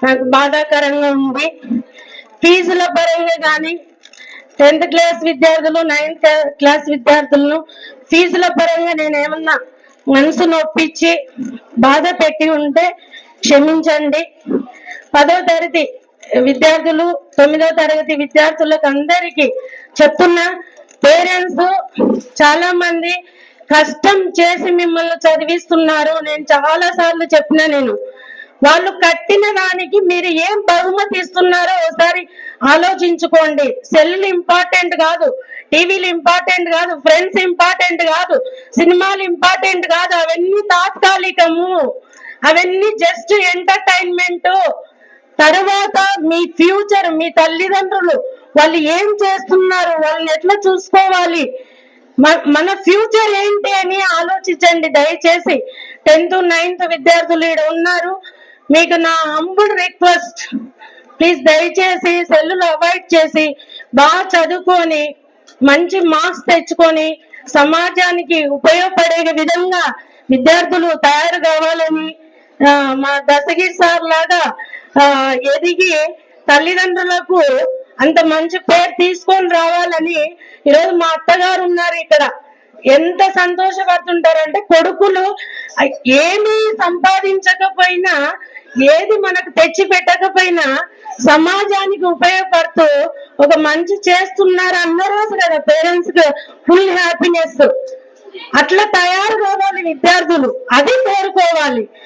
నాకు బాధాకరంగా ఉంది. ఫీజుల పరంగా కానీ 10th క్లాస్ విద్యార్థులు 9th క్లాస్ విద్యార్థులను ఫీజుల పరంగా నేను ఏమన్నా మనసు నొప్పించి బాధ పెట్టి ఉంటే క్షమించండి. 10వ తరగతి విద్యార్థులు 9వ తరగతి విద్యార్థులకు అందరికీ చెప్తున్నా, పేరెంట్స్ చాలా మంది కష్టం చేసి మిమ్మల్ని చదివిస్తున్నారు. నేను చాలా సార్లు చెప్పిన, వాళ్ళు కట్టిన దానికి మీరు ఏం బహుమతి ఇస్తున్నారో ఒకసారి ఆలోచించుకోండి. సెల్లు ఇంపార్టెంట్ కాదు, టీవీలు ఇంపార్టెంట్ కాదు, ఫ్రెండ్స్ ఇంపార్టెంట్ కాదు, సినిమాలు ఇంపార్టెంట్ కాదు. అవన్నీ తాత్కాలికము, అవన్నీ జస్ట్ ఎంటర్టైన్మెంట్. తర్వాత మీ ఫ్యూచర్, మీ తల్లిదండ్రులు వాళ్ళు ఏం చేస్తున్నారు, వాళ్ళని ఎట్లా చూసుకోవాలి, మన ఫ్యూచర్ ఏంటి అని ఆలోచించండి దయచేసి. 10th 9th విద్యార్థులు ఇక్కడ ఉన్నారు, మీకు నా హంబుల్ రిక్వెస్ట్, ప్లీజ్ దయచేసి సెల్లులు అవాయిడ్ చేసి బాగా చదువుకొని మంచి మార్క్స్ తెచ్చుకొని సమాజానికి ఉపయోగపడే విధంగా విద్యార్థులు తయారు కావాలని, మా దశగిరి సార్ లాగా ఎదిగి తల్లిదండ్రులకు అంత మంచి పేరు తీసుకొని రావాలని ఈరోజు మా అత్తగారు ఉన్నారు ఇక్కడ. ఎంత సంతోషపడుతుంటారంటే, కొడుకులు ఏమీ సంపాదించకపోయినా, ఏది మనకు తెచ్చి పెట్టకపోయినా సమాజానికి ఉపయోగపడుతూ ఒక మంచి చేస్తున్నారు అన్న రోజు కదా పేరెంట్స్ కి ఫుల్ హ్యాపీనెస్. అట్లా తయారు కావాలి విద్యార్థులు, అది కోరుకోవాలి.